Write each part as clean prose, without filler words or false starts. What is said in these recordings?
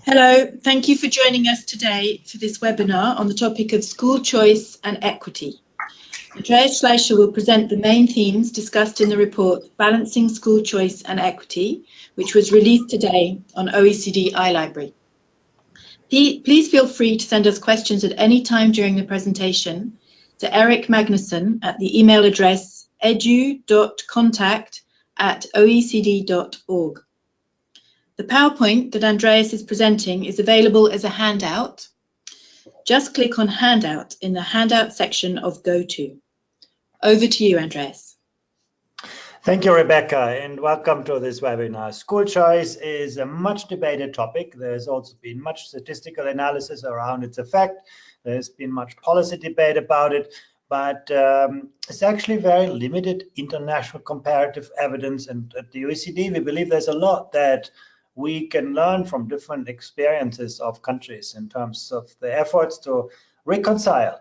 Hello, thank you for joining us today for this webinar on the topic of school choice and equity. Andreas Schleicher will present the main themes discussed in the report Balancing School Choice and Equity, which was released today on OECD iLibrary. Please feel free to send us questions at any time during the presentation to Eric Magnuson at the email address edu.contact@oecd.org. The PowerPoint that Andreas is presenting is available as a handout. Just click on Handout in the Handout section of GoTo. Over to you, Andreas. Thank you, Rebecca, and welcome to this webinar. School choice is a much debated topic. There's also been much statistical analysis around its effect. There's been much policy debate about it, but it's actually very limited international comparative evidence. And at the OECD, we believe there's a lot that we can learn from different experiences of countries in terms of the efforts to reconcile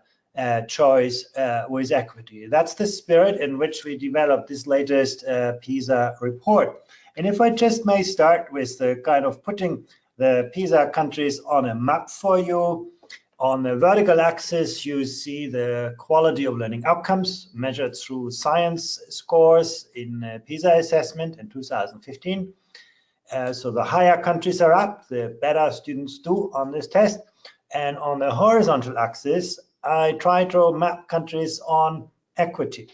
choice with equity. That's the spirit in which we developed this latest PISA report. And if I just may start with the kind of putting the PISA countries on a map for you. On the vertical axis, you see the quality of learning outcomes measured through science scores in PISA assessment in 2015. So the higher countries are up, the better students do on this test. And on the horizontal axis, I try to map countries on equity,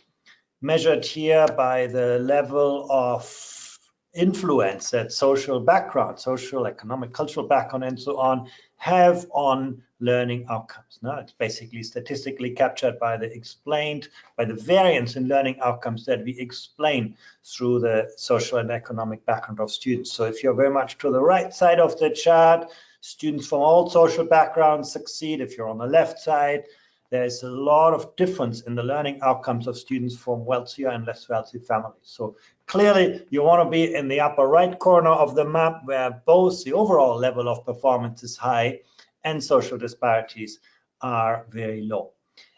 measured here by the level of influence that social background, social, economic, cultural background, and so on have on learning outcomes. Now, it's basically statistically captured by the variance in learning outcomes that we explain through the social and economic background of students. So if you're very much to the right side of the chart, students from all social backgrounds succeed. If you're on the left side, there's a lot of difference in the learning outcomes of students from wealthier and less wealthy families. So clearly, you want to be in the upper right corner of the map where both the overall level of performance is high and social disparities are very low.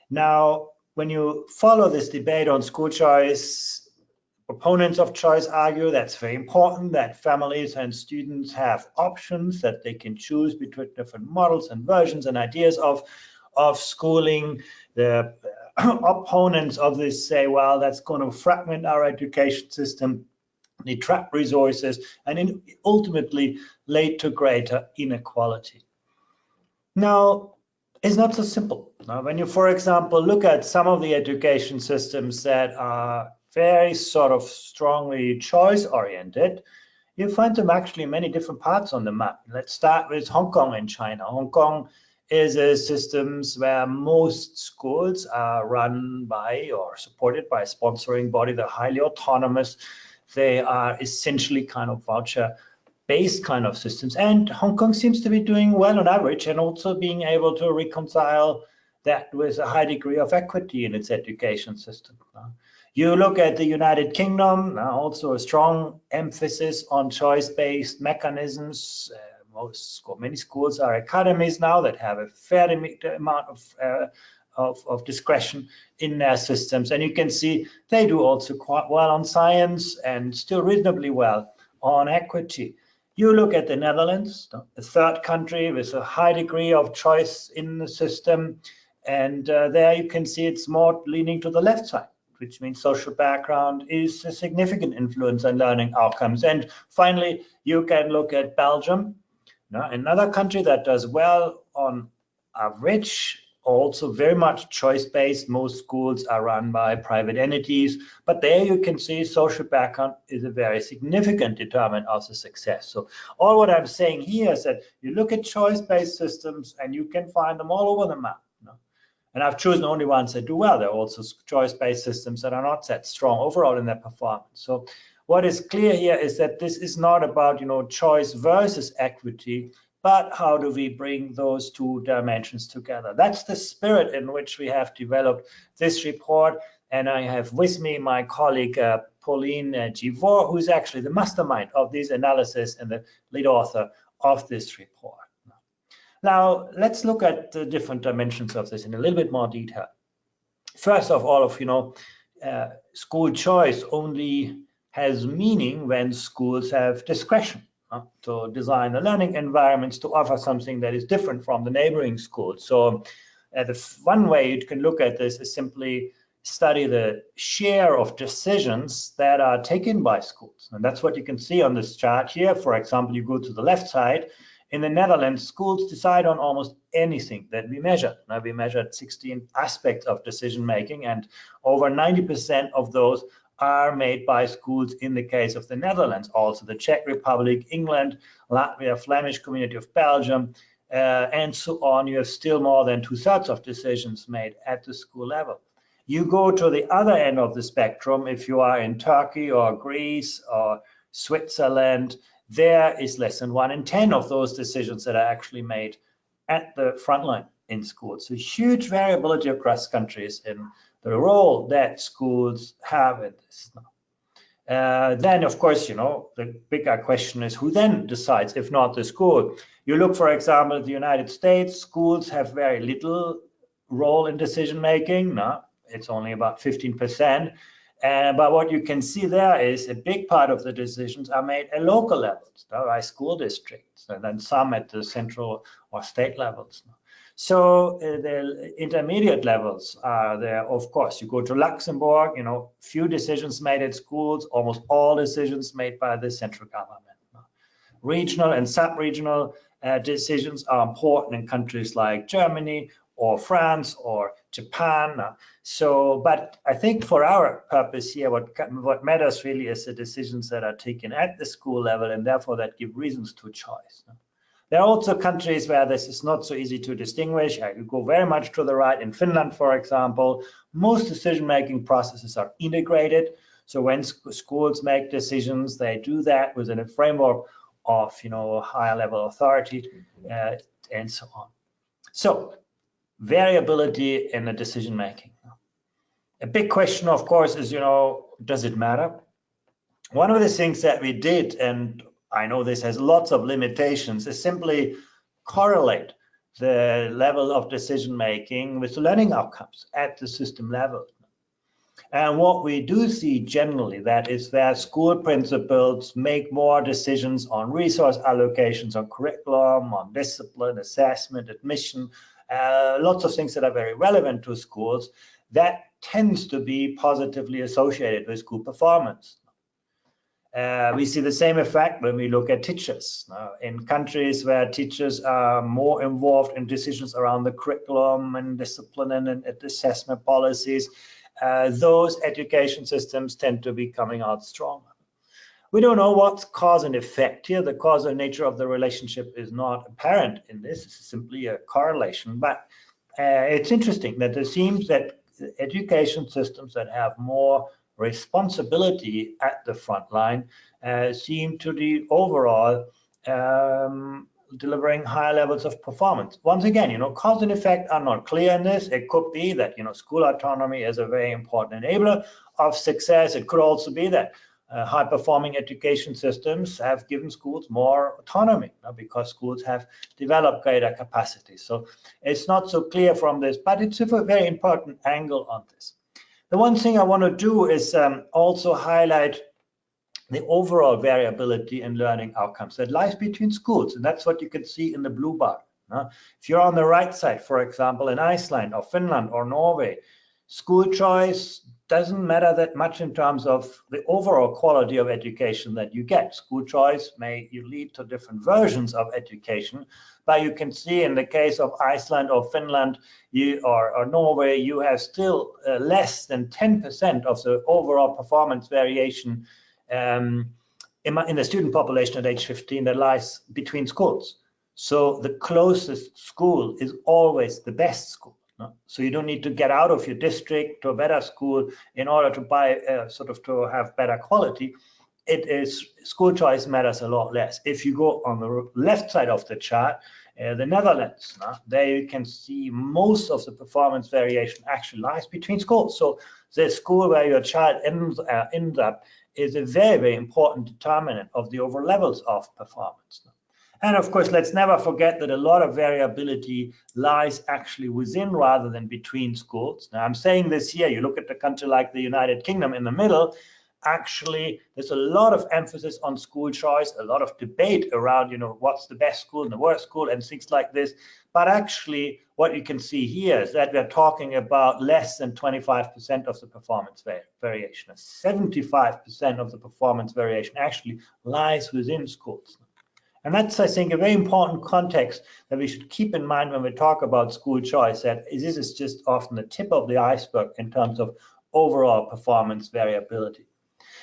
Now, when you follow this debate on school choice, proponents of choice argue that's very important, that families and students have options, that they can choose between different models and versions and ideas of schooling. The opponents of this say, well, that's going to fragment our education system, detract resources, and ultimately lead to greater inequality. Now, it's not so simple. Now, when you, for example, look at some of the education systems that are very sort of strongly choice-oriented, you find them actually in many different parts on the map. Let's start with Hong Kong and China. Hong Kong is a systems where most schools are run by or supported by a sponsoring body. They're highly autonomous. They are essentially kind of voucher-based kind of systems. And Hong Kong seems to be doing well on average and also being able to reconcile that with a high degree of equity in its education system. You look at the United Kingdom, also a strong emphasis on choice-based mechanisms. Many schools are academies now that have a fair amount of discretion in their systems, and you can see they do also quite well on science and still reasonably well on equity. You look at the Netherlands, a third country with a high degree of choice in the system, and there you can see it's more leaning to the left side, which means social background is a significant influence on learning outcomes. And finally, you can look at Belgium. Now, another country that does well on average, also very much choice-based. Most schools are run by private entities, but there you can see social background is a very significant determinant of the success. So all what I'm saying here is that you look at choice-based systems and you can find them all over the map. And I've chosen only ones that do well. There are also choice-based systems that are not that strong overall in their performance. So what is clear here is that this is not about, choice versus equity, but how do we bring those two dimensions together? That's the spirit in which we have developed this report. And I have with me my colleague, Pauline Givor, who's actually the mastermind of this analysis and the lead author of this report. Now, let's look at the different dimensions of this in a little bit more detail. First of all, school choice only has meaning when schools have discretion. to design the learning environments to offer something that is different from the neighboring schools. So one way you can look at this is simply study the share of decisions that are taken by schools. And that's what you can see on this chart here. For example, you go to the left side. In the Netherlands, schools decide on almost anything that we measure. Now, we measured 16 aspects of decision making, and over 90% of those are made by schools in the case of the Netherlands. Also the Czech Republic, England, Latvia, Flemish Community of Belgium, and so on. You have still more than 2/3 of decisions made at the school level. You go to the other end of the spectrum, if you are in Turkey or Greece or Switzerland, there is less than 1 in 10 of those decisions that are actually made at the front line in schools. So huge variability across countries in the role that schools have in this. Then, of course, the bigger question is who then decides, if not the school. You look, for example, at the United States, schools have very little role in decision making. No, it's only about 15%. But what you can see there is a big part of the decisions are made at local levels, by school districts, and then some at the central or state levels. So the intermediate levels are there. Of course, you go to Luxembourg, few decisions made at schools, almost all decisions made by the central government. Regional and sub-regional decisions are important in countries like Germany or France or Japan. But I think for our purpose here, what matters really is the decisions that are taken at the school level, and therefore that give reasons to choice. There are also countries where this is not so easy to distinguish. I could go very much to the right. In Finland, for example, most decision-making processes are integrated. So when schools make decisions, they do that within a framework of higher level authority and so on. So variability in the decision making. A big question, of course, is does it matter? One of the things that we did, and I know this has lots of limitations, is simply correlate the level of decision making with the learning outcomes at the system level. And what we do see generally, that is where school principals make more decisions on resource allocations, on curriculum, on discipline, assessment, admission, lots of things that are very relevant to schools, that tends to be positively associated with school performance. We see the same effect when we look at teachers. In countries where teachers are more involved in decisions around the curriculum and discipline and assessment policies, those education systems tend to be coming out stronger. We don't know what's cause and effect here. The causal nature of the relationship is not apparent in this. It's simply a correlation. But it's interesting that it seems that education systems that have more responsibility at the front line seem to be overall delivering higher levels of performance. Once again, cause and effect are not clear in this. It could be that school autonomy is a very important enabler of success. It could also be that high-performing education systems have given schools more autonomy because schools have developed greater capacity. So it's not so clear from this, but it's a very important angle on this. The one thing I want to do is also highlight the overall variability in learning outcomes that lies between schools, and that's what you can see in the blue bar. If you're on the right side, for example, in Iceland or Finland or Norway, school choice doesn't matter that much in terms of the overall quality of education that you get. School choice may lead to different versions of education, but you can see in the case of Iceland or Finland or Norway, you have still less than 10% of the overall performance variation in the student population at age 15 that lies between schools. So the closest school is always the best school. So you don't need to get out of your district to a better school in order to to have better quality. It is school choice matters a lot less. If you go on the left side of the chart, the Netherlands, there you can see most of the performance variation actually lies between schools. So the school where your child ends up is a very, very important determinant of the overall levels of performance. And of course, let's never forget that a lot of variability lies actually within rather than between schools. Now, I'm saying this here, you look at a country like the United Kingdom in the middle, actually there's a lot of emphasis on school choice, a lot of debate around, what's the best school and the worst school and things like this. But actually, what you can see here is that we're talking about less than 25% of the performance variation. 75% of the performance variation actually lies within schools. And that's, I think, a very important context that we should keep in mind when we talk about school choice, that this is just often the tip of the iceberg in terms of overall performance variability.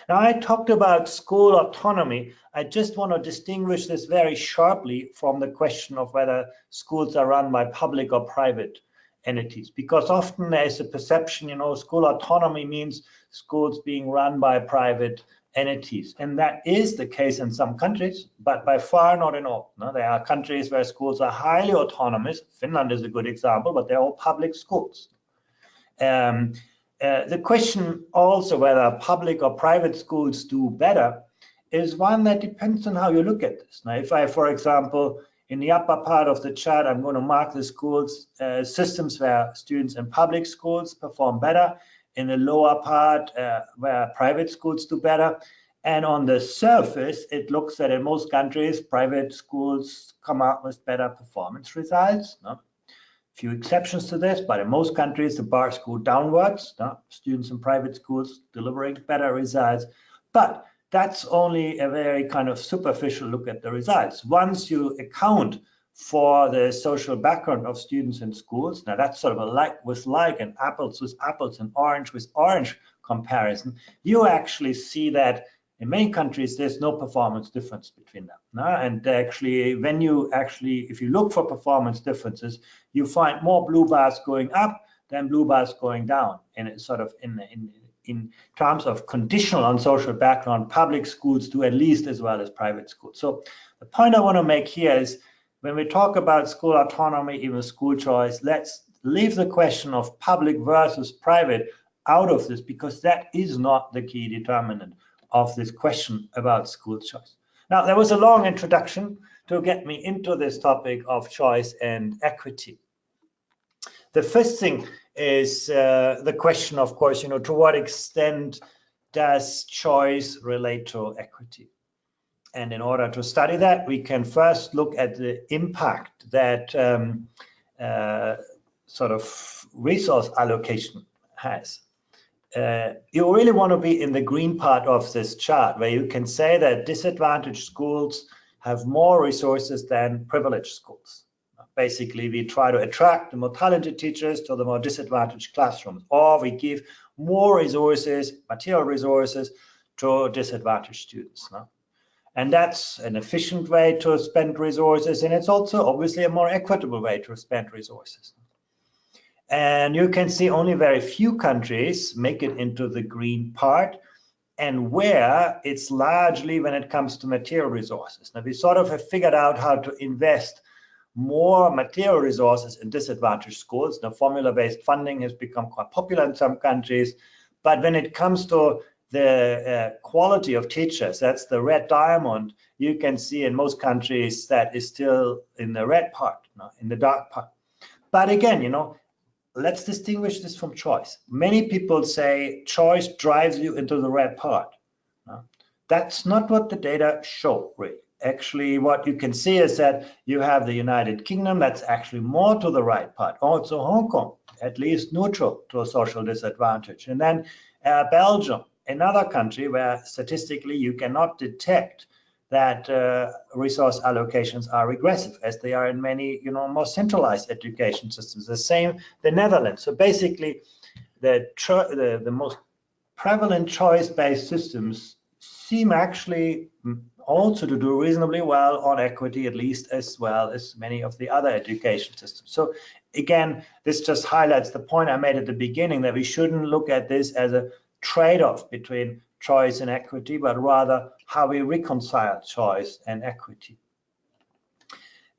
Now, I talked about school autonomy. I just want to distinguish this very sharply from the question of whether schools are run by public or private entities, because often there is a perception, school autonomy means schools being run by private entities. And that is the case in some countries, but by far not in all. No? There are countries where schools are highly autonomous. Finland is a good example, but they're all public schools. The question also whether public or private schools do better is one that depends on how you look at this. Now, if I, for example, in the upper part of the chart, I'm going to mark the schools systems where students in public schools perform better, in the lower part where private schools do better. And on the surface, it looks that in most countries, private schools come out with better performance results. No? Few exceptions to this, but in most countries, the bars go downwards. No? Students in private schools delivering better results. But that's only a very kind of superficial look at the results. Once you account for the social background of students in schools, now that's sort of a like with like and apples with apples and orange with orange comparison, you actually see that in many countries, there's no performance difference between them. No? And actually, if you look for performance differences, you find more blue bars going up than blue bars going down. And it's sort of in terms of conditional on social background, public schools do at least as well as private schools. So the point I want to make here is when we talk about school autonomy, even school choice, let's leave the question of public versus private out of this, because that is not the key determinant of this question about school choice. Now, there was a long introduction to get me into this topic of choice and equity. The first thing is the question, of course, to what extent does choice relate to equity? And in order to study that, we can first look at the impact that sort of resource allocation has. You really want to be in the green part of this chart, where you can say that disadvantaged schools have more resources than privileged schools. Basically, we try to attract the more talented teachers to the more disadvantaged classrooms, or we give more resources, material resources, to disadvantaged students. No? And that's an efficient way to spend resources, and it's also obviously a more equitable way to spend resources. And you can see only very few countries make it into the green part, and where it's largely when it comes to material resources. Now, we sort of have figured out how to invest more material resources in disadvantaged schools. Now, formula-based funding has become quite popular in some countries, but when it comes to the quality of teachers, that's the red diamond, you can see in most countries that is still in the red part, in the dark part. But again, let's distinguish this from choice. Many people say choice drives you into the red part. That's not what the data show, really. Actually, what you can see is that you have the United Kingdom that's actually more to the right part. Also Hong Kong, at least neutral to a social disadvantage. And then Belgium, another country where statistically you cannot detect that resource allocations are regressive, as they are in many, more centralized education systems. The same, the Netherlands. So basically, the most prevalent choice-based systems seem actually also to do reasonably well on equity, at least as well as many of the other education systems. So again, this just highlights the point I made at the beginning, that we shouldn't look at this as a trade-off between choice and equity, but rather how we reconcile choice and equity.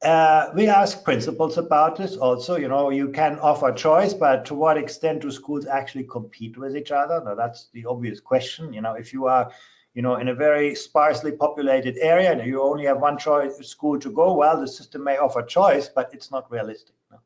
We ask principals about this also. You can offer choice, but to what extent do schools actually compete with each other? Now, that's the obvious question. If you are in a very sparsely populated area and you only have one school to go, well, the system may offer choice, but it's not realistic. No?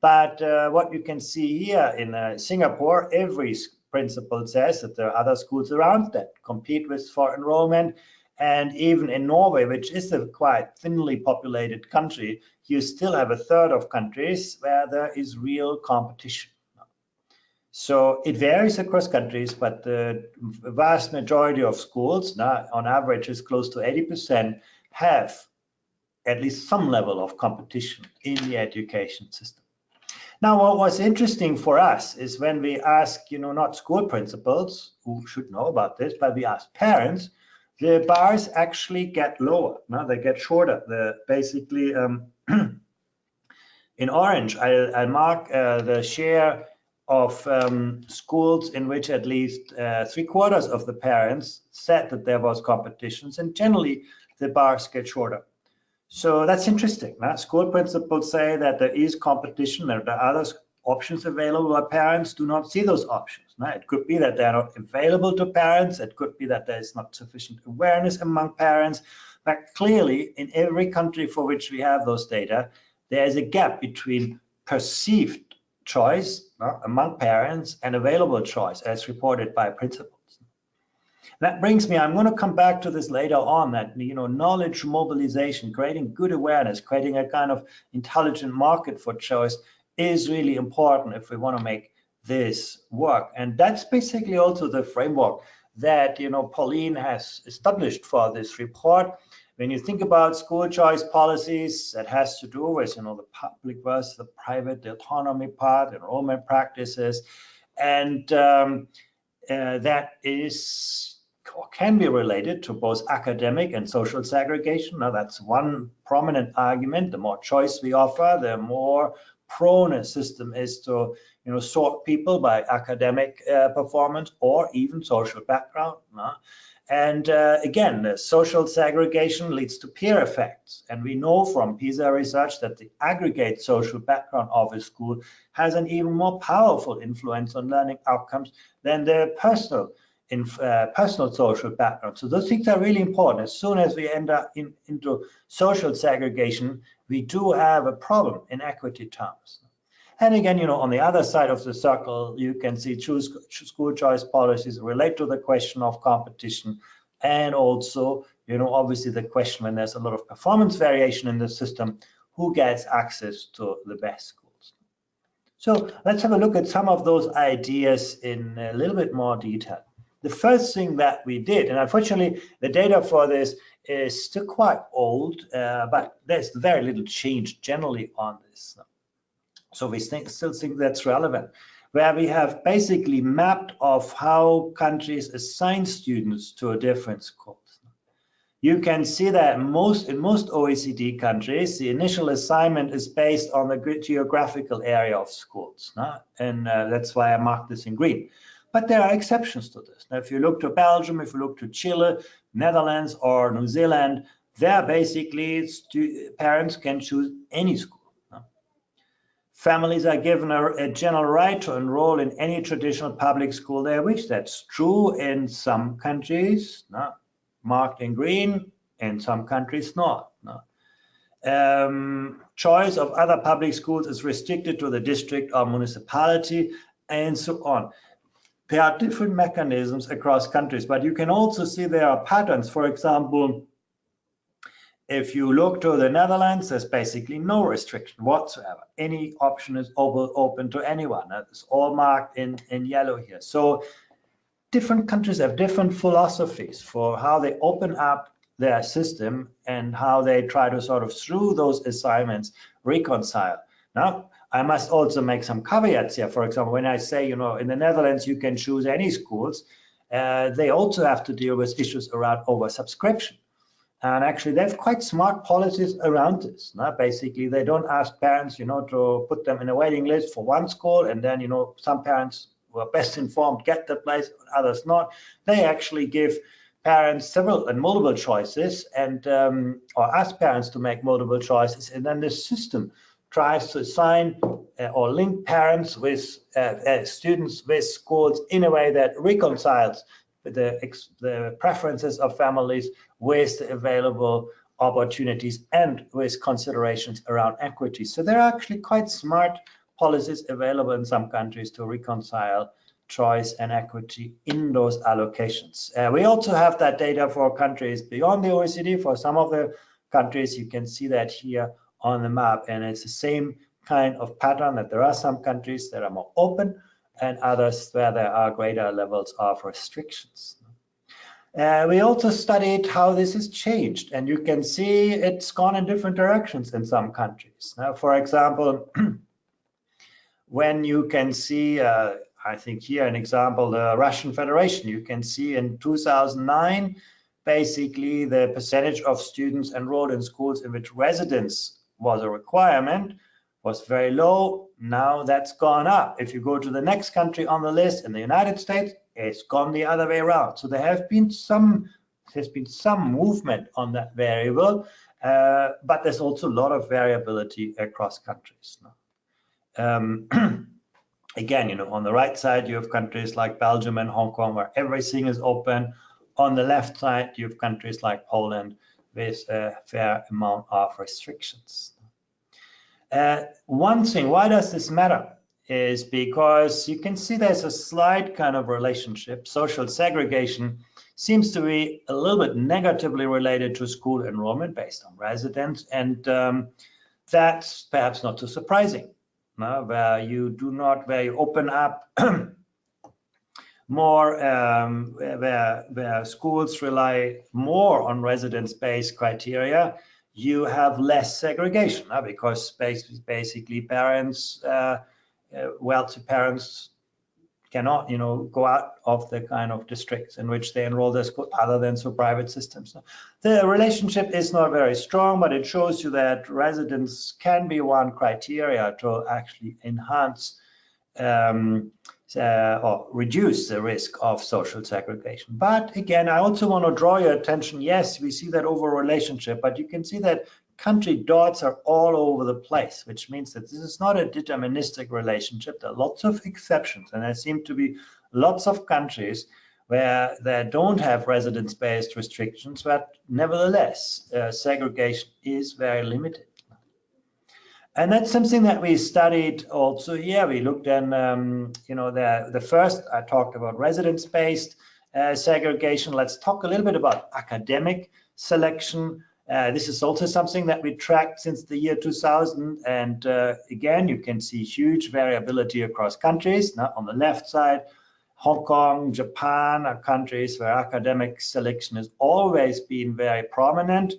But what you can see here in Singapore, every principle says that there are other schools around that compete with for enrollment. And even in Norway, which is a quite thinly populated country, you still have a third of countries where there is real competition. So it varies across countries, but the vast majority of schools, now on average is close to 80%, have at least some level of competition in the education system. Now, what was interesting for us is when we ask, not school principals who should know about this, but we ask parents, the bars actually get lower. Now they get shorter. Basically, in orange, I mark the share of schools in which at least 3/4 of the parents said that there was competitions, and generally the bars get shorter. So that's interesting. School principals say that there is competition, there are other options available, but parents do not see those options. It could be that they're not available to parents, it could be that there is not sufficient awareness among parents, but clearly in every country for which we have those data, there is a gap between perceived choice among parents and available choice as reported by principals. That brings me, I'm going to come back to this later on, that knowledge mobilization, creating good awareness, creating a kind of intelligent market for choice is really important if we want to make this work. And that's basically also the framework that Pauline has established for this report. When you think about school choice policies, that has to do with the public versus the private, the autonomy part, enrollment practices, and that is or can be related to both academic and social segregation. Now that's one prominent argument. The more choice we offer, the more prone a system is to sort people by academic performance or even social background. And again, the social segregation leads to peer effects. And we know from PISA research that the aggregate social background of a school has an even more powerful influence on learning outcomes than the personal social background. So those things are really important. As soon as we end up into social segregation, we do have a problem in equity terms. And again, on the other side of the circle, you can see school choice policies relate to the question of competition, and also, obviously the question when there's a lot of performance variation in the system, who gets access to the best schools. So let's have a look at some of those ideas in a little bit more detail. The first thing that we did, and unfortunately the data for this is still quite old, but there's very little change generally on this. So we still think that's relevant, where we have basically mapped off how countries assign students to a different schools. You can see that in most OECD countries, the initial assignment is based on the geographical area of schools, and that's why I marked this in green. But there are exceptions to this. Now, if you look to Belgium, if you look to Chile, Netherlands, or New Zealand, there basically parents can choose any school. Families are given a general right to enroll in any traditional public school they wish. That's true in some countries, marked in green, in some countries not. Choice of other public schools is restricted to the district or municipality, and so on. There are different mechanisms across countries, but you can also see there are patterns. For example, if you look to the Netherlands, there's basically no restriction whatsoever. Any option is open to anyone. It's all marked in yellow here. So different countries have different philosophies for how they open up their system and how they try to sort of, through those assignments, reconcile. Now, I must also make some caveats here. For example, when I say, in the Netherlands, you can choose any schools, they also have to deal with issues around oversubscription. And actually, they have quite smart policies around this. Basically, they don't ask parents, to put them in a waiting list for one school, and then, some parents who are best informed get the place, others not. They actually give parents several and multiple choices, and or ask parents to make multiple choices, and then the system tries to assign or link parents with students with schools in a way that reconciles the preferences of families with the available opportunities and with considerations around equity. So there are actually quite smart policies available in some countries to reconcile choice and equity in those allocations. We also have that data for countries beyond the OECD. For some of the countries, you can see that here on the map, and it's the same kind of pattern, that there are some countries that are more open and others where there are greater levels of restrictions. We also studied how this has changed, and you can see it's gone in different directions in some countries. Now, for example, when you can see, I think here an example, the Russian Federation, you can see in 2009, basically the percentage of students enrolled in schools in which residence was a requirement was very low. Now that's gone up. If you go to the next country on the list, in the United States, it's gone the other way around. So there's been some movement on that variable, but there's also a lot of variability across countries. Again, on the right side, you have countries like Belgium and Hong Kong where everything is open. On the left side, you have countries like Poland with a fair amount of restrictions. One thing, why does this matter, is because you can see there's a slight kind of relationship. Social segregation seems to be a little bit negatively related to school enrollment based on residence, and that's perhaps not too surprising. Where you open up more, where schools rely more on residence-based criteria, you have less segregation, because basically parents, wealthy parents cannot, go out of the kind of districts in which they enroll their school other than through private systems. The relationship is not very strong, but it shows you that residence can be one criteria to actually enhance or reduce the risk of social segregation. But again, I also want to draw your attention. Yes, we see that over relationship, but you can see that country dots are all over the place, which means that this is not a deterministic relationship. There are lots of exceptions, and there seem to be lots of countries where they don't have residence-based restrictions, but nevertheless, segregation is very limited. And that's something that we studied also here. We looked at, the first, I talked about residence-based segregation. Let's talk a little bit about academic selection. This is also something that we tracked since the year 2000. And again, you can see huge variability across countries. Now, on the left side, Hong Kong, Japan are countries where academic selection has always been very prominent.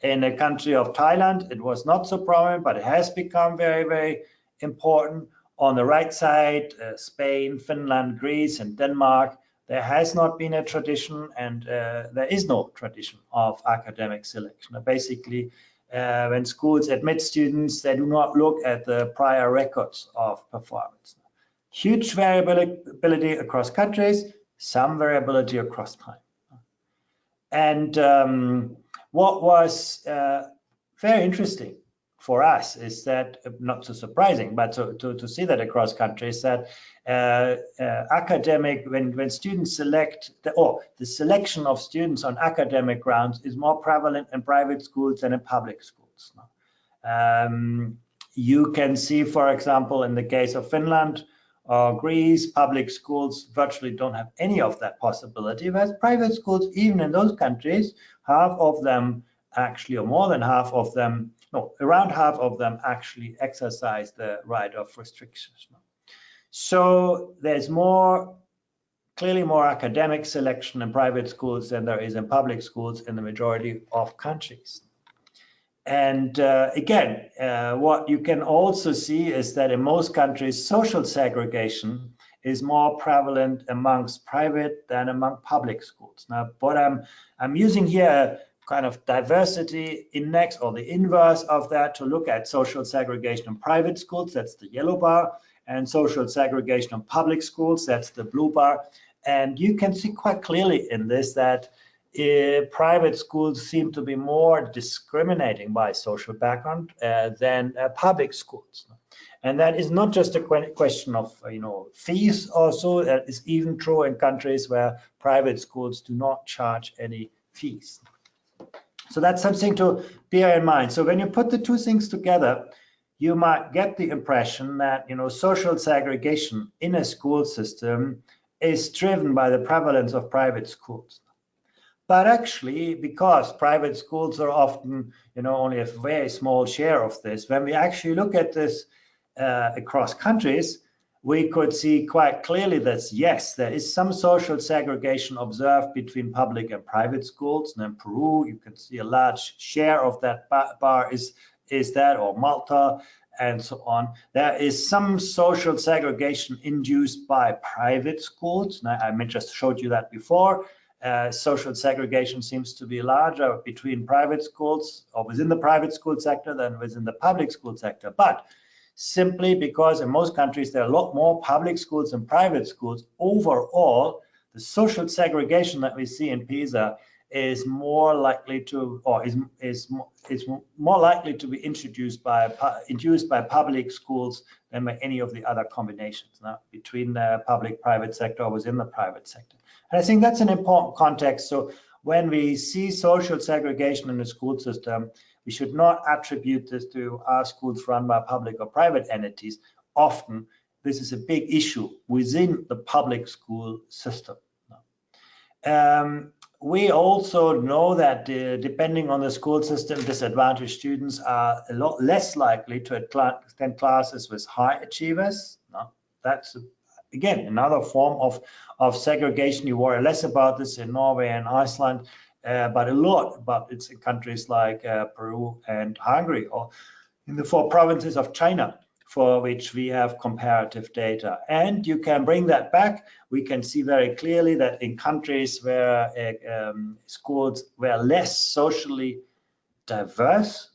In the country of Thailand, it was not so prominent, but it has become very, very important. On the right side, Spain, Finland, Greece, and Denmark, there has not been a tradition, and there is no tradition of academic selection. Basically, when schools admit students, they do not look at the prior records of performance. Huge variability across countries, some variability across time. And what was very interesting for us is that, not so surprising, but to see that across countries, that academic, when students select, the selection of students on academic grounds is more prevalent in private schools than in public schools. You can see, for example, in the case of Finland or Greece, public schools virtually don't have any of that possibility, whereas private schools, even in those countries, half of them actually, or more than half of them, no, around half of them actually exercise the right of restrictions. So there's clearly more academic selection in private schools than there is in public schools in the majority of countries. And again, what you can also see is that in most countries, social segregation is more prevalent amongst private than among public schools. Now, what I'm using here, kind of diversity index, or the inverse of that, to look at social segregation in private schools, that's the yellow bar, and social segregation in public schools, that's the blue bar. And you can see quite clearly in this that private schools seem to be more discriminating by social background than public schools. And that is not just a question of fees. Also, that is even true in countries where private schools do not charge any fees. So that's something to bear in mind. So when you put the two things together, you might get the impression that, you know, social segregation in a school system is driven by the prevalence of private schools. But actually, because private schools are often, you know, only a very small share of this, when we actually look at this across countries, we could see quite clearly that, yes, there is some social segregation observed between public and private schools. And in Peru, you can see a large share of that bar is that, or Malta, and so on. There is some social segregation induced by private schools. Now, I just showed you that before. Social segregation seems to be larger between private schools or within the private school sector than within the public school sector. But simply because in most countries there are a lot more public schools than private schools, overall, the social segregation that we see in PISA is more likely to, or is more likely to be induced by public schools than by any of the other combinations between the public-private sector or within the private sector. And I think that's an important context. So when we see social segregation in the school system, we should not attribute this to our schools run by public or private entities. Often, this is a big issue within the public school system. We also know that depending on the school system, disadvantaged students are a lot less likely to attend classes with high achievers. That's again another form of segregation. You worry less about this in Norway and Iceland, but a lot about it's in countries like Peru and Hungary, or in the 4 provinces of China, for which we have comparative data. And you can bring that back. We can see very clearly that in countries where schools were less socially diverse,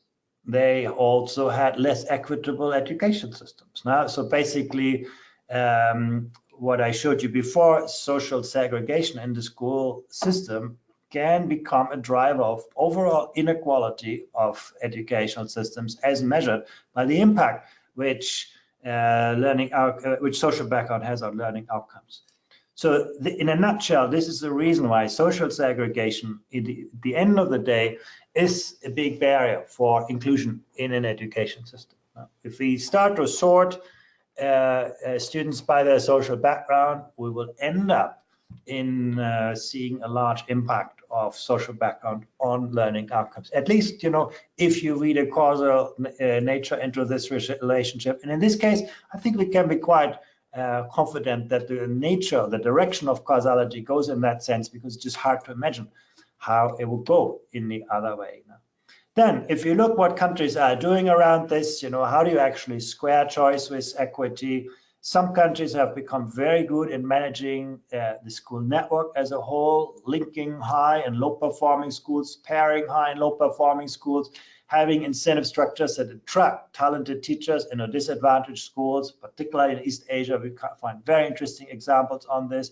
they also had less equitable education systems. Now, so basically, what I showed you before, social segregation in the school system can become a driver of overall inequality of educational systems as measured by the impact which social background has on learning outcomes. So in a nutshell, this is the reason why social segregation, at the end of the day, is a big barrier for inclusion in an education system. If we start to sort students by their social background, we will end up in seeing a large impact of social background on learning outcomes. At least, you know, if you read a causal nature into this relationship. And in this case, I think we can be quite confident that the nature, the direction of causality goes in that sense, because it's just hard to imagine how it will go in the other way. Then, if you look what countries are doing around this, you know, how do you actually square choice with equity? Some countries have become very good in managing the school network as a whole, linking high and low performing schools, pairing high and low performing schools, having incentive structures that attract talented teachers in disadvantaged schools, particularly in East Asia. We find very interesting examples on this.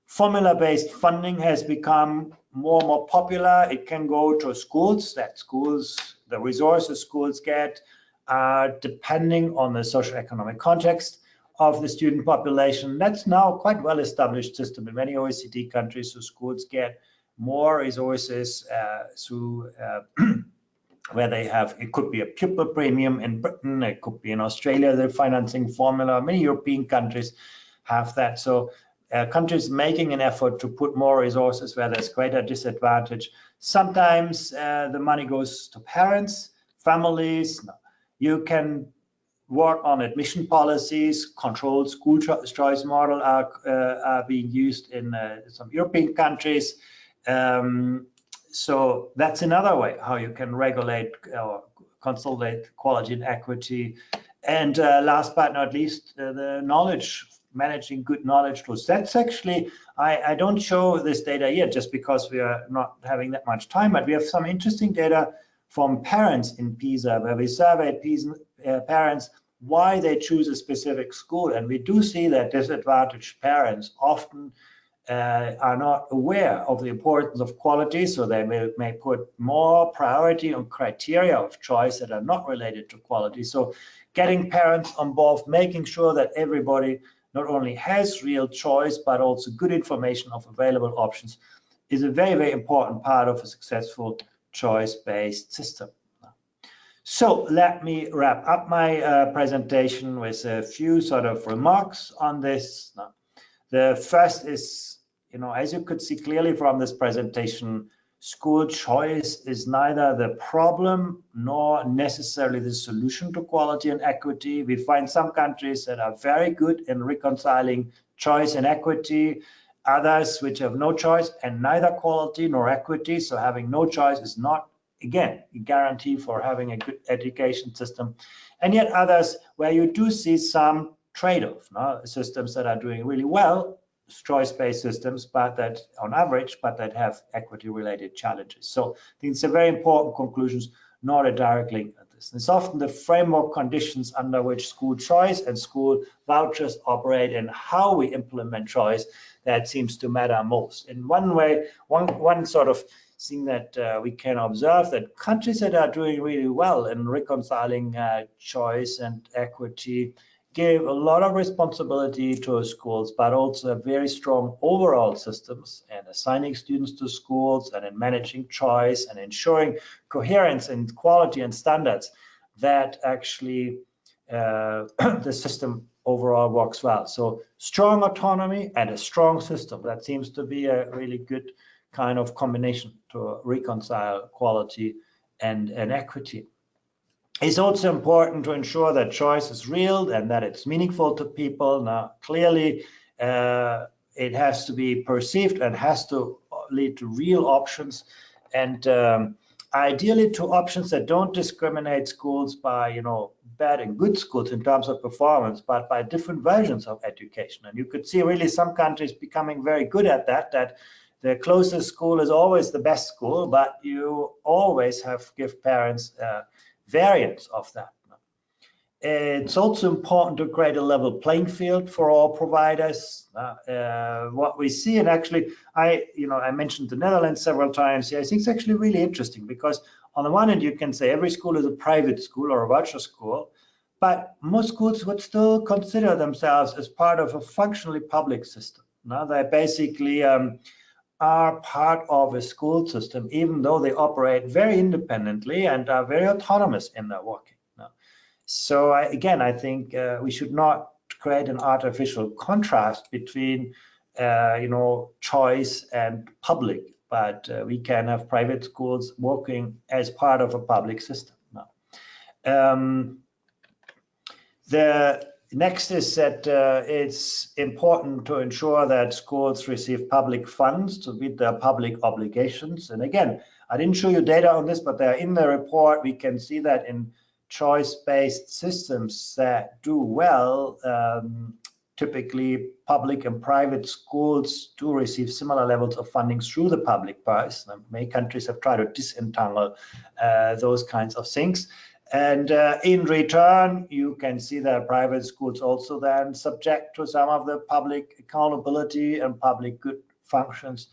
Formula-based funding has become more and more popular. It can go to schools, the resources schools get are depending on the socio-economic context of the student population. That's now quite well-established system in many OECD countries. So schools get more resources through where they have, it could be a pupil premium in Britain, it could be in Australia, the financing formula. Many European countries have that. So countries making an effort to put more resources where there's greater disadvantage. Sometimes the money goes to parents, families. You can work on admission policies. Controlled school choice model are being used in some European countries. So that's another way how you can regulate or consolidate quality and equity. And last but not least, the knowledge, managing good knowledge flows. That's actually, I don't show this data yet just because we are not having that much time, but we have some interesting data from parents in PISA, where we surveyed parents why they choose a specific school. And we do see that disadvantaged parents often are not aware of the importance of quality, so they may put more priority on criteria of choice that are not related to quality. So getting parents on board, making sure that everybody not only has real choice, but also good information of available options is a very, very important part of a successful choice-based system. So let me wrap up my presentation with a few sort of remarks on this. Now, the first is, as you could see clearly from this presentation, school choice is neither the problem nor necessarily the solution to quality and equity. We find some countries that are very good in reconciling choice and equity, others which have no choice and neither quality nor equity. So having no choice is not, again, a guarantee for having a good education system. And yet others where you do see some trade-off, systems that are doing really well, choice-based systems, but that on average, but that have equity-related challenges. So I think it's a very important conclusion, not a direct link at this. It's often the framework conditions under which school choice and school vouchers operate and how we implement choice that seems to matter most. In one way, one sort of thing that we can observe, that countries that are doing really well in reconciling choice and equity give a lot of responsibility to schools, but also very strong overall systems and assigning students to schools and in managing choice and ensuring coherence and quality and standards, that actually the system overall works well. So strong autonomy and a strong system, that seems to be a really good kind of combination to reconcile quality and equity. It's also important to ensure that choice is real and that it's meaningful to people. Now, clearly, it has to be perceived and has to lead to real options, and ideally to options that don't discriminate schools by, bad and good schools in terms of performance, but by different versions of education. And you could see really some countries becoming very good at that the closest school is always the best school, but you always have to give parents variants of that. It's also important to create a level playing field for all providers. What we see, and actually, I mentioned the Netherlands several times. Yeah, I think it's actually really interesting because on the one hand, you can say every school is a private school or a voucher school, but most schools would still consider themselves as part of a functionally public system. Now, they basically are part of a school system, even though they operate very independently and are very autonomous in their working. So again, I think we should not create an artificial contrast between, choice and public, but we can have private schools working as part of a public system. The next is that it's important to ensure that schools receive public funds to meet their public obligations. And again, I didn't show you data on this, but they're in the report. We can see that in choice-based systems that do well, typically public and private schools do receive similar levels of funding through the public purse. Many countries have tried to disentangle those kinds of things. And in return, you can see that private schools also then subject to some of the public accountability and public good functions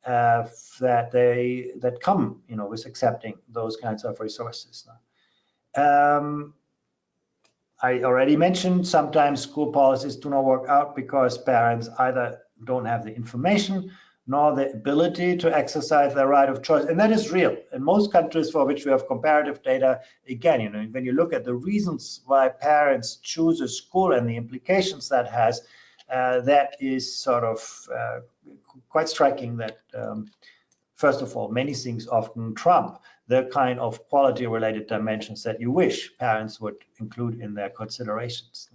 that come, with accepting those kinds of resources. I already mentioned sometimes school policies do not work out because parents either don't have the information nor the ability to exercise their right of choice. And that is real. In most countries for which we have comparative data, again, when you look at the reasons why parents choose a school and the implications that has, that is sort of quite striking that, first of all, many things often trump the kind of quality-related dimensions that you wish parents would include in their considerations.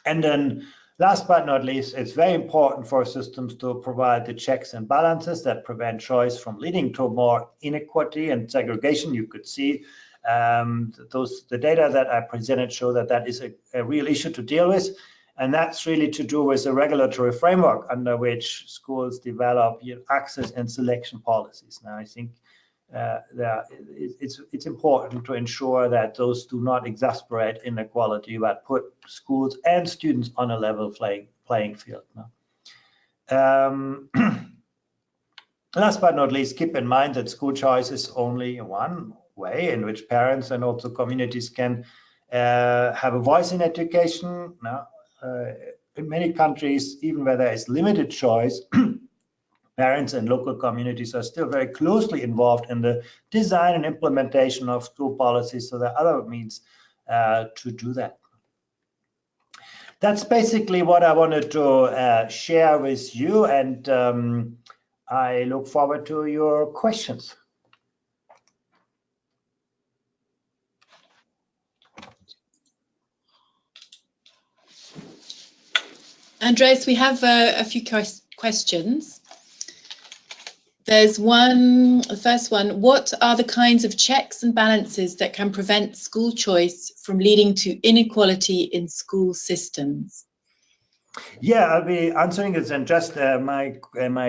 And then, last but not least, it's very important for systems to provide the checks and balances that prevent choice from leading to more inequity and segregation. You could see the data that I presented show that that is a real issue to deal with. And that's really to do with the regulatory framework under which schools develop access and selection policies. Now, I think it's important to ensure that those do not exacerbate inequality, but put schools and students on a level playing field. Last but not least, keep in mind that school choice is only one way in which parents and also communities can have a voice in education. In many countries, even where there is limited choice, parents and local communities are still very closely involved in the design and implementation of school policies, so there are other means to do that. That's basically what I wanted to share with you, and I look forward to your questions. Andreas, we have a few questions. There's one, the first one, what are the kinds of checks and balances that can prevent school choice from leading to inequality in school systems? Yeah, I'll be answering this, and just my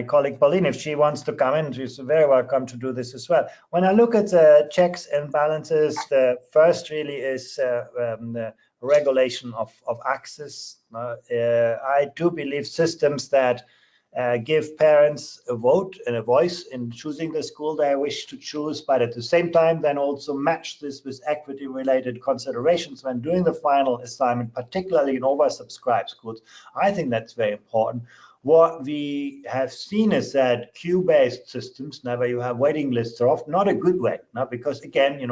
colleague Pauline, if she wants to come in, she's very welcome to do this as well. When I look at the checks and balances, the first really is the regulation of access. I do believe systems that give parents a vote and a voice in choosing the school they wish to choose, but at the same time then also match this with equity related considerations when doing the final assignment, particularly in oversubscribed schools. I think that's very important. What we have seen is that queue-based systems, where you have waiting lists, are often not a good way, because again,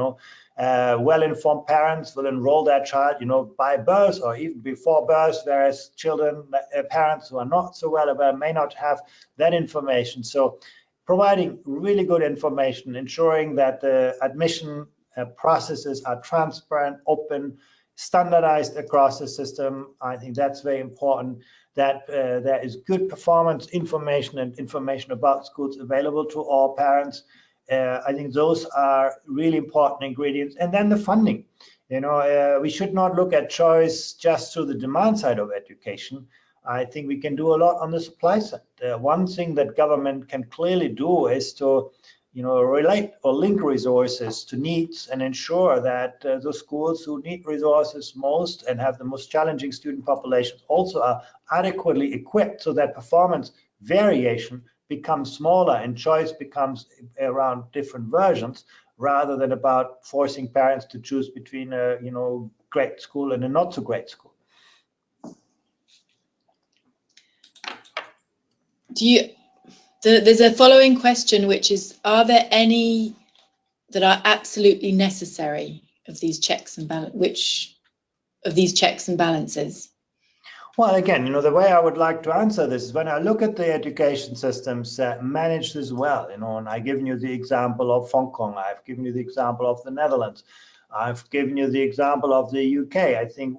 well-informed parents will enroll their child, by birth or even before birth, whereas parents who are not so well aware may not have that information. So providing really good information, ensuring that the admission processes are transparent, open, standardized across the system, I think that's very important. That there is good performance information and information about schools available to all parents. I think those are really important ingredients. And then the funding. We should not look at choice just through the demand side of education. I think we can do a lot on the supply side. One thing that government can clearly do is to relate or link resources to needs and ensure that the schools who need resources most and have the most challenging student populations also are adequately equipped, so that performance variation becomes smaller and choice becomes around different versions, rather than about forcing parents to choose between a great school and a not so great school. There's a following question, which is, are there any that are absolutely necessary of these checks and balances? Which of these checks and balances? Well, again, the way I would like to answer this is when I look at the education systems that manage this well, and I've given you the example of Hong Kong, I've given you the example of the Netherlands, I've given you the example of the UK. I think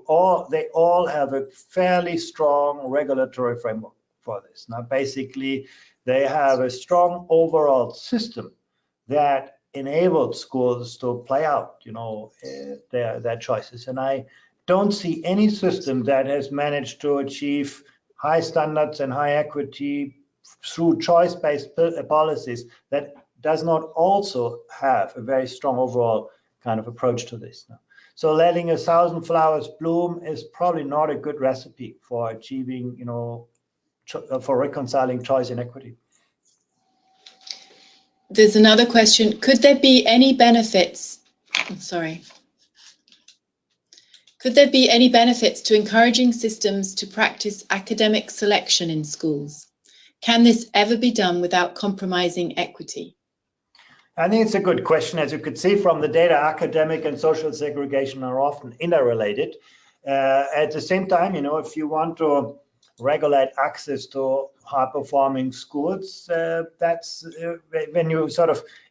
they all have a fairly strong regulatory framework for this. Now, basically, they have a strong overall system that enabled schools to play out, their choices. And I don't see any system that has managed to achieve high standards and high equity through choice-based policies that does not also have a very strong overall kind of approach to this. So letting 1,000 flowers bloom is probably not a good recipe for achieving, for reconciling choice and equity. There's another question. Could there be any benefits? Could there be any benefits to encouraging systems to practice academic selection in schools? Can this ever be done without compromising equity? I think it's a good question. As you could see from the data, academic and social segregation are often interrelated. At the same time, if you want to regulate access to high-performing schools, that's when you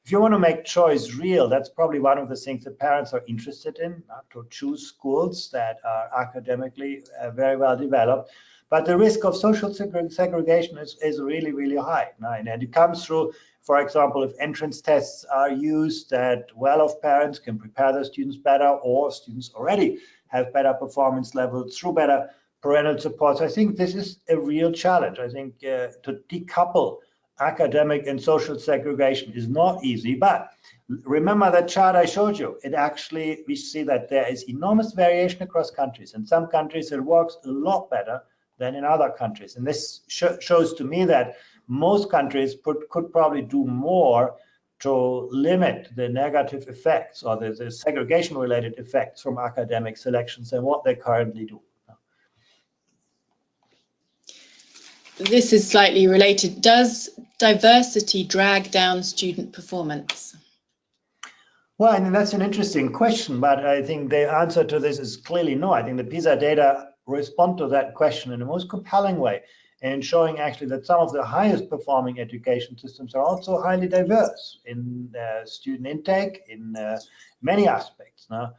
if you want to make choice real, that's probably one of the things that parents are interested in, to choose schools that are academically very well developed. But the risk of social segregation is really, really high. And it comes through, for example, if entrance tests are used, that well-off parents can prepare their students better, or students already have better performance levels through better parental support. So I think this is a real challenge. I think to decouple academic and social segregation is not easy, but remember that chart I showed you. We see that there is enormous variation across countries. In some countries, it works a lot better than in other countries. And this shows to me that most countries could probably do more to limit the negative effects or the segregation-related effects from academic selections than what they currently do. This is slightly related. Does diversity drag down student performance? Well, I mean, that's an interesting question, but I think the answer to this is clearly no. I think the PISA data respond to that question in the most compelling way, and showing actually that some of the highest performing education systems are also highly diverse in student intake in many aspects. No?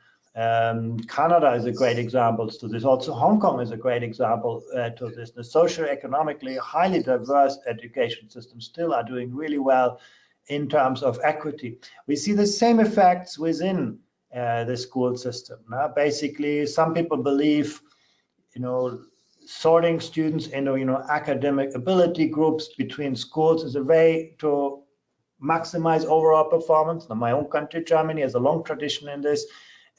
Canada is a great example to this. Also, Hong Kong is a great example to this. The socio-economically highly diverse education systems still are doing really well in terms of equity. We see the same effects within the school system. Basically, some people believe, sorting students into, academic ability groups between schools is a way to maximize overall performance. Now, my own country, Germany, has a long tradition in this.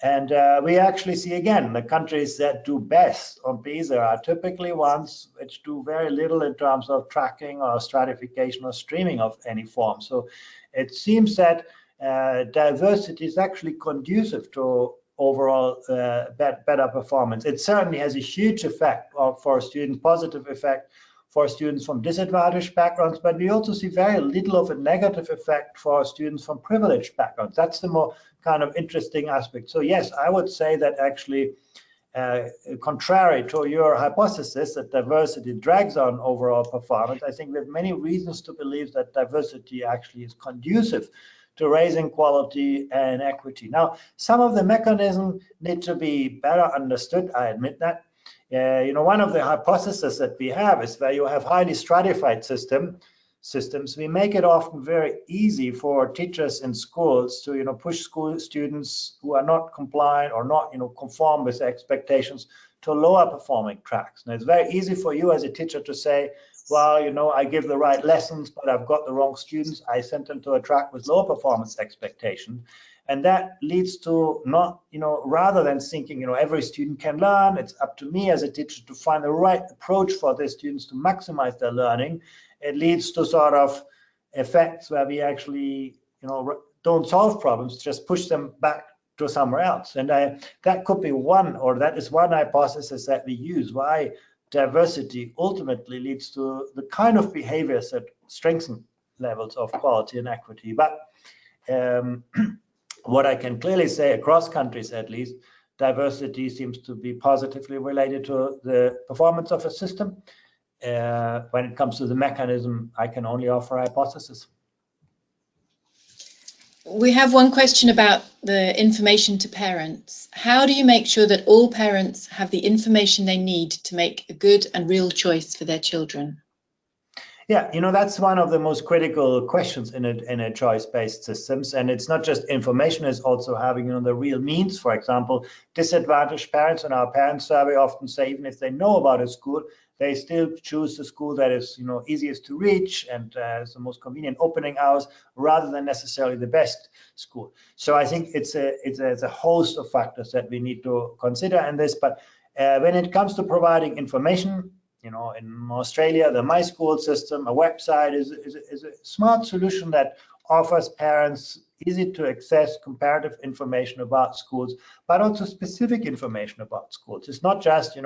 And we actually see, again, the countries that do best on PISA are typically ones which do very little in terms of tracking or stratification or streaming of any form. So it seems that diversity is actually conducive to overall better performance. It certainly has a huge effect for student, positive effect for students from disadvantaged backgrounds, but we also see very little of a negative effect for students from privileged backgrounds. That's the more kind of interesting aspect. So yes, I would say that actually, contrary to your hypothesis that diversity drags on overall performance, I think we have many reasons to believe that diversity actually is conducive to raising quality and equity. Now, some of the mechanisms need to be better understood, I admit that. One of the hypotheses that we have is where you have highly stratified systems, we make it often very easy for teachers in schools to, push school students who are not compliant or not, conform with expectations to lower performing tracks. Now, it's very easy for you as a teacher to say, well, I give the right lessons, but I've got the wrong students. I sent them to a track with low performance expectation. And that leads to not, rather than thinking, every student can learn, it's up to me as a teacher to find the right approach for the students to maximize their learning. It leads to sort of effects where we actually, don't solve problems, just push them back to somewhere else. And that could be that is one hypothesis that we use, why diversity ultimately leads to the kind of behaviors that strengthen levels of quality and equity. But what I can clearly say across countries, at least, diversity seems to be positively related to the performance of a system. When it comes to the mechanism, I can only offer a hypothesis. We have one question about the information to parents. How do you make sure that all parents have the information they need to make a good and real choice for their children? Yeah, that's one of the most critical questions in a choice-based systems. And it's not just information, it's also having, the real means. For example, disadvantaged parents in our parent survey often say, even if they know about a school, they still choose the school that is, easiest to reach and has the most convenient opening hours, rather than necessarily the best school. So I think it's a host of factors that we need to consider in this. But when it comes to providing information, in Australia, the My School system, a website is a smart solution that offers parents easy to access comparative information about schools, but also specific information about schools. It's not just,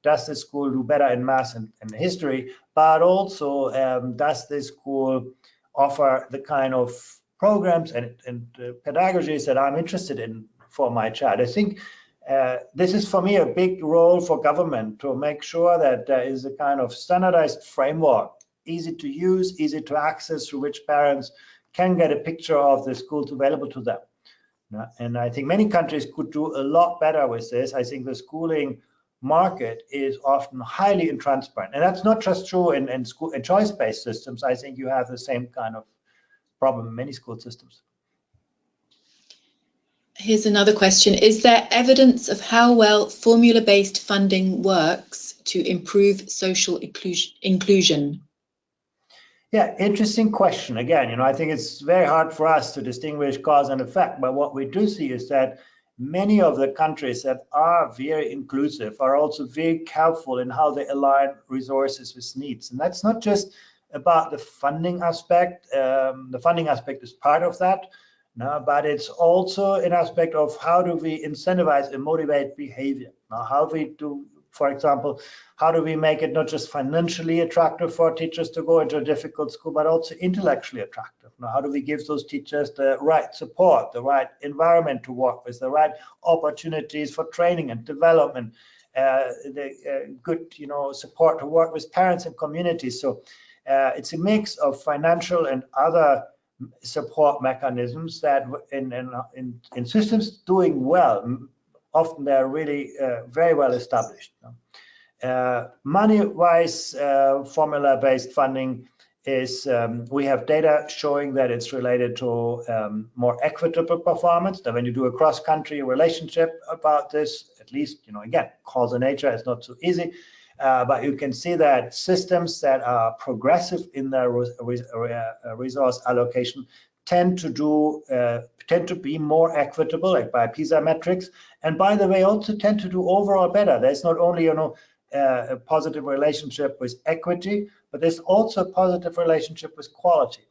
does this school do better in math and history, but also does this school offer the kind of programs and pedagogies that I'm interested in for my child. I think this is, for me, a big role for government to make sure that there is a kind of standardized framework, easy to use, easy to access, through which parents can get a picture of the schools available to them. And I think many countries could do a lot better with this. I think the schooling market is often highly intransparent. And that's not just true in choice-based systems. I think you have the same kind of problem in many school systems. Here's another question. Is there evidence of how well formula-based funding works to improve social inclusion? Yeah, interesting question. Again, I think it's very hard for us to distinguish cause and effect, but what we do see is that many of the countries that are very inclusive are also very careful in how they align resources with needs. And that's not just about the funding aspect. The funding aspect is part of that. No, but it's also an aspect of how do we incentivize and motivate behavior. Now, how we do For example, how do we make it not just financially attractive for teachers to go into a difficult school, but also intellectually attractive? Now, how do we give those teachers the right support, the right environment to work with, the right opportunities for training and development, the good, support to work with parents and communities? So it's a mix of financial and other support mechanisms that in systems doing well, often they're really very well established. Money-wise, formula-based funding is, we have data showing that it's related to more equitable performance. Now, when you do a cross-country relationship about this, at least, again, causal nature is not so easy, but you can see that systems that are progressive in their resource allocation tend to be more equitable, like by PISA metrics, and by the way, also tend to do overall better. There's not only, a positive relationship with equity, but there's also a positive relationship with quality.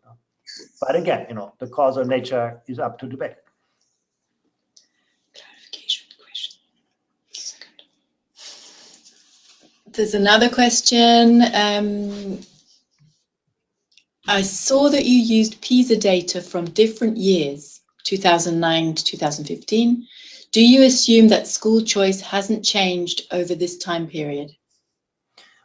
But again, the causal nature is up to debate. Clarification question. There's another question. I saw that you used PISA data from different years, 2009 to 2015. Do you assume that school choice hasn't changed over this time period?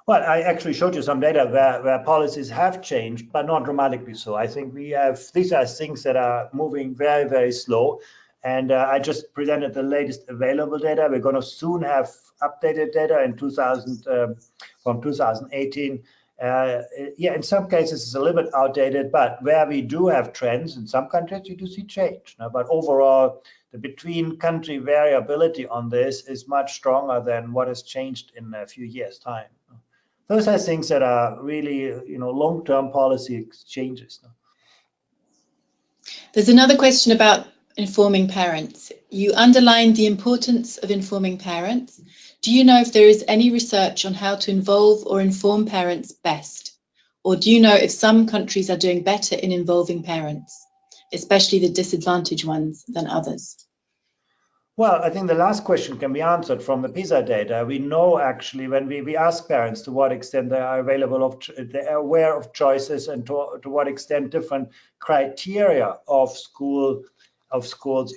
Well, I actually showed you some data where policies have changed, but not dramatically so. I think these are things that are moving very, very slow. And I just presented the latest available data. We're going to soon have updated data in from 2018. Yeah, in some cases it's a little bit outdated, but where we do have trends, in some countries you do see change. But overall, the between country variability on this is much stronger than what has changed in a few years' time. Those are things that are really, long-term policy changes. There's another question about informing parents. You underlined the importance of informing parents. Do you know if there is any research on how to involve or inform parents best? Or do you know if some countries are doing better in involving parents, especially the disadvantaged ones, than others? Well, I think the last question can be answered from the PISA data. We know actually when we ask parents to what extent they are they are aware of choices, and to what extent different criteria of schools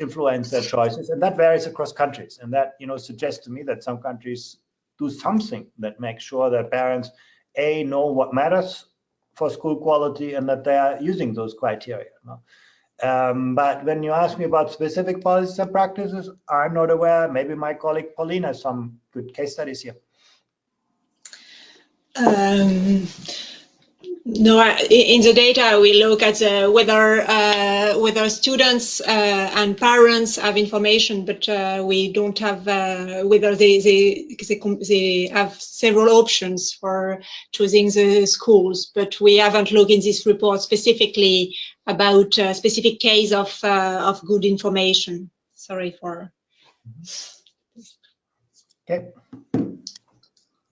influence their choices, and that varies across countries. And that suggests to me that some countries do something that makes sure that parents know what matters for school quality and that they are using those criteria. But when you ask me about specific policies and practices, I'm not aware. Maybe my colleague Pauline has some good case studies here. No, in the data we look at whether students and parents have information, but we don't have whether they have several options for choosing the schools. But we haven't looked in this report specifically about a specific case of good information. Sorry for. Okay.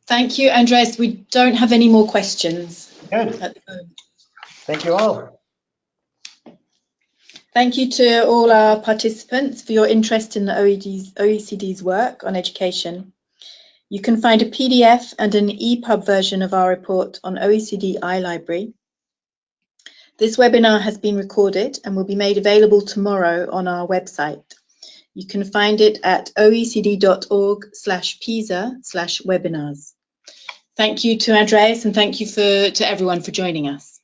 Thank you, Andreas. We don't have any more questions. Good. Thank you all. Thank you to all our participants for your interest in the OECD's work on education. You can find a PDF and an EPUB version of our report on OECD iLibrary. This webinar has been recorded and will be made available tomorrow on our website. You can find it at oecd.org/PISA/webinars. Thank you to Andreas, and thank you to everyone for joining us.